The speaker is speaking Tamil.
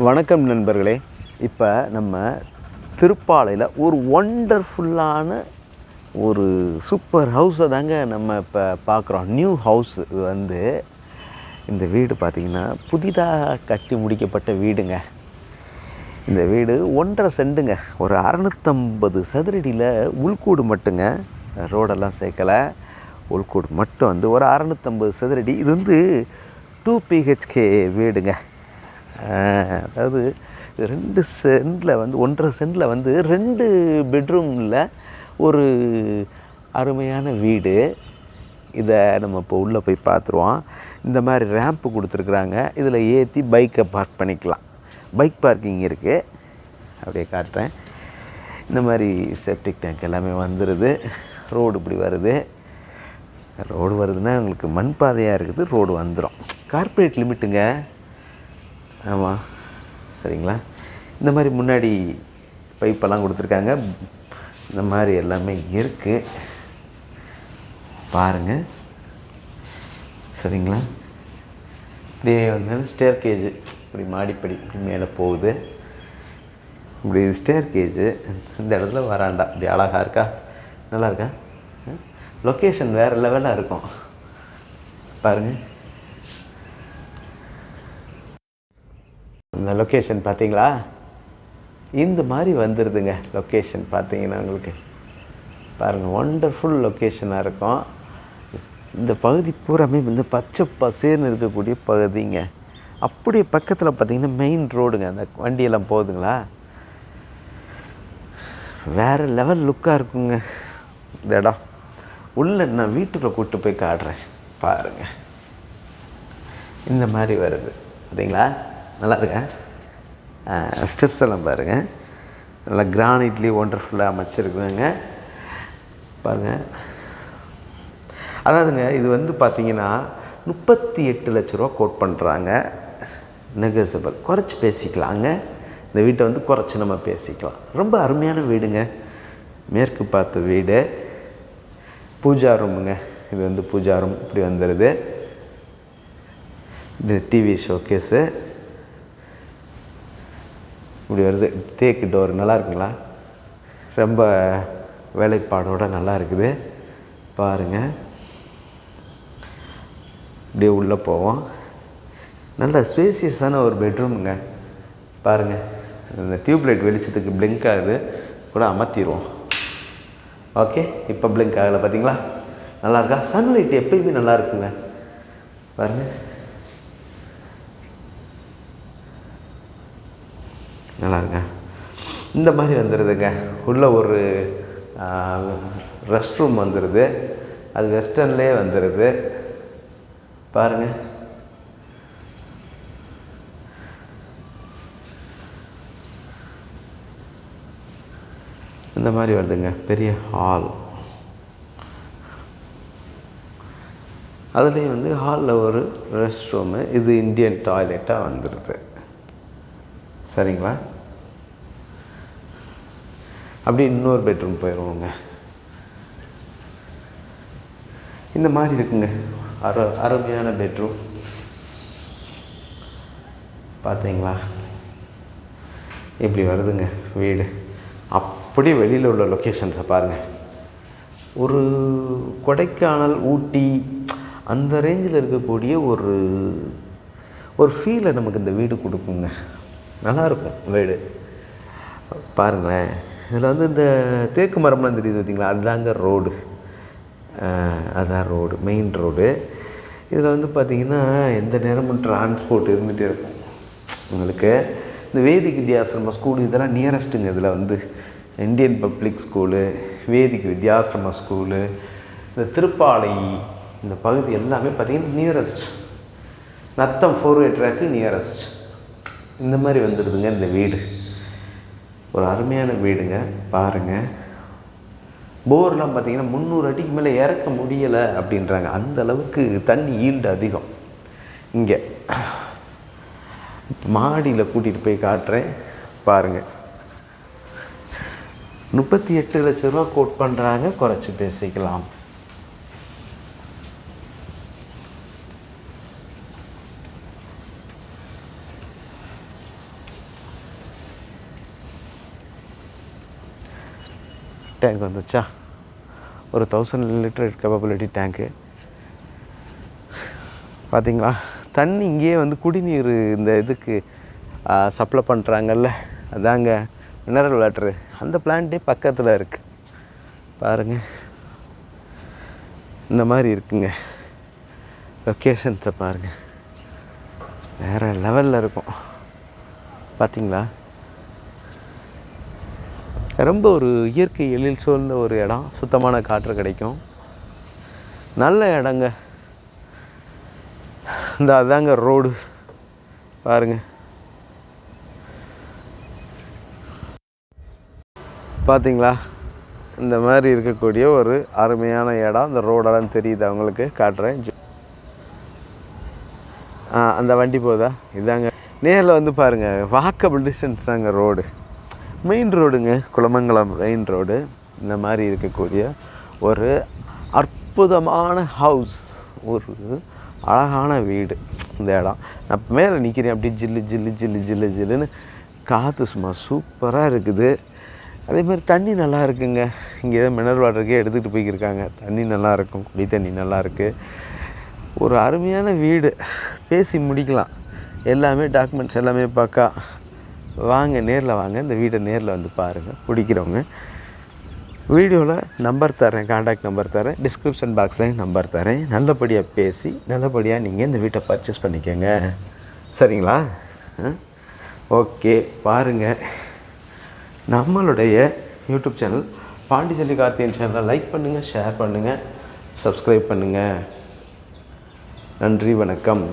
வணக்கம் நண்பர்களே. இப்போ நம்ம திருப்பாலையில் ஒரு ஒண்டர்ஃபுல்லான ஒரு சூப்பர் ஹவுஸை தாங்க நம்ம இப்போ பார்க்குறோம். New house. இது இந்த வீடு பார்த்திங்கன்னா புதிதாக கட்டி முடிக்கப்பட்ட வீடுங்க. இந்த வீடு 1.5 சென்ட்டுங்க. ஒரு 650 சதுரடியில் உள்கூடு மட்டுங்க, ரோடெல்லாம் சேர்க்கலை. உள்கூடு மட்டும் ஒரு 650 சதுரடி. இது 2 BHK வீடுங்க. அதாவது 2 சென்டில் 1.5 சென்டில் 2 பெட்ரூமில் ஒரு அருமையான வீடு. இதை நம்ம இப்போ உள்ளே போய் பார்த்துருவோம். இந்த மாதிரி ரேம்ப்பு கொடுத்துருக்குறாங்க. இதில் ஏற்றி பைக்கை பார்க் பண்ணிக்கலாம். பைக் பார்க்கிங் இருக்குது. அப்படியே காட்டுறேன். இந்த மாதிரி செப்டிக் டேங்க் எல்லாமே வந்துடுது. ரோடு இப்படி வருது. ரோடு வருதுன்னா உங்களுக்கு மண் பாதையாக இருக்குது. ரோடு வந்துடும். கார்ப்பரேட் லிமிட்டுங்க. ஆமாம், சரிங்களா. இந்த மாதிரி முன்னாடி பைப்பெல்லாம் கொடுத்துருக்காங்க. இந்த மாதிரி எல்லாமே இருக்குது பாருங்கள், சரிங்களா. இப்படியே ஸ்டேர் கேஜு இப்படி மாடிப்படி இப்படி மேலே போகுது. இப்படி ஸ்டேர் கேஜு. இந்த இடத்துல வராண்டா இப்படி அழகாக இருக்கா, நல்லா இருக்கா. லொக்கேஷன் வேறு லெவலாக இருக்கும் பாருங்கள். இந்த லொக்கேஷன் பார்த்தீங்களா, இந்த மாதிரி வந்துடுதுங்க. லொக்கேஷன் பார்த்தீங்கன்னா உங்களுக்கு பாருங்கள், ஒண்டர்ஃபுல் லொக்கேஷனாக இருக்கும். இந்த பகுதி பூராமே பச்சை பசேர்னு இருக்கக்கூடிய பகுதிங்க. அப்படியே பக்கத்தில் பார்த்தீங்கன்னா மெயின் ரோடுங்க. அந்த வண்டியெல்லாம் போகுதுங்களா, வேறு லெவல் லுக்காக இருக்குங்க இந்த இடம். உள்ளே நான் வீட்டுக்குள்ளே கூப்பிட்டு போய் காட்டுறேன் பாருங்கள். இந்த மாதிரி வருது பார்த்தீங்களா, நல்லா இருக்கா. ஸ்டெப்ஸ் எல்லாம் பாருங்கள், நல்லா கிரானைட்லேயே ஒண்டர்ஃபுல்லாக அமைச்சிருக்குங்க பாருங்கள். அதாவதுங்க இது பார்த்திங்கன்னா 38 லட்ச ரூபா கோட் பண்ணுறாங்க. நெகோசியபிள், குறைச்சி பேசிக்கலாங்க. இந்த வீட்டை குறைச்சி நம்ம பேசிக்கலாம். ரொம்ப அருமையான வீடுங்க. மேற்கு பார்த்த வீடு. பூஜா ரூமுங்க. இது பூஜா ரூம் இப்படி வந்துடுது. இது டிவி ஷோகேஸு இப்படி வருது. தேக்கு டோர் நல்லா இருக்குங்களா, ரொம்ப வேலைப்பாடோடு நல்லா இருக்குது பாருங்கள். இப்படியே உள்ளே போவோம். நல்ல ஸ்பேசியஸான ஒரு பெட்ரூமுங்க பாருங்கள். இந்த டியூப்லைட் வெளிச்சத்துக்கு பிளிங்க் ஆகுது, கூட அமர்த்திடுவோம். ஓகே, இப்போ பிளிங்க் ஆகலை பார்த்தீங்களா, நல்லா இருக்கா. சன்லைட் எப்பயுமே நல்லா இருக்குங்க பாருங்கள், நல்லா இருங்க. இந்த மாதிரி வந்துடுதுங்க. உள்ளே ஒரு ரெஸ்ட் ரூம் வந்துடுது. அது வெஸ்டர்ன்லேயே வந்துடுது பாருங்கள். இந்த மாதிரி வருதுங்க. பெரிய ஹால். அதுலேயும் ஹாலில் ஒரு ரெஸ்ட் ரூமு. இது இந்தியன் டாய்லெட்டாக வந்துடுது, சரிங்களா. அப்படி இன்னொரு பெட்ரூம் போயிடுவோங்க. இந்த மாதிரி இருக்குங்க. அருமையான பெட்ரூம் பார்த்தீங்களா. இப்படி வருதுங்க வீடு. அப்படி வெளியில் உள்ள லொக்கேஷன்ஸை பாருங்கள். ஒரு கொடைக்கானல், ஊட்டி அந்த ரேஞ்சில் இருக்கக்கூடிய ஒரு ஃபீலை நமக்கு இந்த வீடு கொடுக்குங்க. நல்லாயிருக்கும் வீடு பாருங்களேன். இதில் இந்த தேக்கு மரம்லாம் தெரியுது பார்த்திங்களா, அதுதாங்க ரோடு. அதுதான் ரோடு, மெயின் ரோடு. இதில் பார்த்திங்கன்னா எந்த நேரமும் டிரான்ஸ்போர்ட் இருந்துகிட்டே இருக்கும் உங்களுக்கு. இந்த வேதிக் வித்யாசிரம ஸ்கூலு இதெல்லாம் நியரஸ்ட்டுங்க. இதில் இந்தியன் பப்ளிக் ஸ்கூலு, வேதிக் வித்யாசிரம ஸ்கூலு, இந்த திருப்பாலை இந்த பகுதி எல்லாமே பார்த்திங்கன்னா nearest. Natham 4-way track nearest. இந்த மாதிரி வந்துடுதுங்க இந்த வீடு. ஒரு அருமையான வீடுங்க பாருங்கள். போர்லாம் பார்த்திங்கன்னா 300 அடிக்கு மேலே இறக்க முடியலை அப்படின்றாங்க. அந்த அளவுக்கு தண்ணி ஈல்டு அதிகம் இங்கே. மாடியில் கூட்டிகிட்டு போய் காட்டுறேன் பாருங்கள். 38 லட்ச ரூபா கோட் பண்ணுறாங்க, குறைச்சி பேசிக்கலாம். டேங்க் வந்துச்சா, ஒரு 1000 லிட்டர் கேப்பபிலிட்டி டேங்க்கு. பார்த்திங்களா, தண்ணி இங்கேயே வந்து குடிநீர் இந்த இதுக்கு சப்ளை பண்ணுறாங்கல்ல, அதாங்க மினரல் வாட்ரு. அந்த பிளான்ட்டே பக்கத்தில் இருக்குது பாருங்கள். இந்த மாதிரி இருக்குங்க லொக்கேஷன்ஸை பாருங்கள், வேறு லெவலில் இருக்கும். பார்த்திங்களா, ரொம்ப ஒரு இயற்கை எழில் சூழ்ந்த ஒரு இடம், சுத்தமான காற்று கிடைக்கும், நல்ல இடங்க. இந்த அதாங்க ரோடு பாருங்கள். பார்த்திங்களா, இந்த மாதிரி இருக்கக்கூடிய ஒரு அருமையான இடம். இந்த ரோடெல்லாம் தெரியுது அவங்களுக்கு, காட்டுறேன். அந்த வண்டி போதா, இதாங்க நேரில் வந்து பாருங்கள், வாக்கபிள் டிஸ்டன்ஸ் தாங்க ரோடு. மெயின் ரோடுங்க, குளமங்கலம் மெயின் ரோடு. இந்த மாதிரி இருக்கக்கூடிய ஒரு அற்புதமான ஹவுஸ், ஒரு அழகான வீடு. இந்த இடம் நான் மேலே நிற்கிறேன், அப்படியே ஜில்லு ஜில்லு ஜில்லு ஜில்லு ஜில்லுன்னு காற்று சும்மா சூப்பராக இருக்குது. அதே மாதிரி தண்ணி நல்லா இருக்குங்க. இங்கே தான் மினரல் வாட்டருக்கே எடுத்துகிட்டு போய்க்கிருக்காங்க. தண்ணி நல்லாயிருக்கும், குடி தண்ணி நல்லாயிருக்கு. ஒரு அருமையான வீடு, பேசி முடிக்கலாம். எல்லாமே டாக்குமெண்ட்ஸ் எல்லாமே பார்க்கா. வாங்க, நேரில் வாங்க, இந்த வீட்டை நேரில் வந்து பாருங்கள். பிடிக்கிறவங்க வீடியோவில் நம்பர் தரேன், கான்டாக்ட் நம்பர் தரேன், டிஸ்கிரிப்ஷன் பாக்ஸ்லேயும் நம்பர் தரேன். நல்லபடியாக பேசி நல்லபடியாக நீங்கள் இந்த வீட்டை பர்ச்சேஸ் பண்ணிக்கோங்க. சரிங்களா? ஓகே, பாருங்கள். நம்மளுடைய யூடியூப் சேனல் பாண்டிச்செல்வி கார்த்திகேயன் சேனலை லைக் பண்ணுங்கள், ஷேர் பண்ணுங்கள், சப்ஸ்கிரைப் பண்ணுங்கள். நன்றி, வணக்கம்.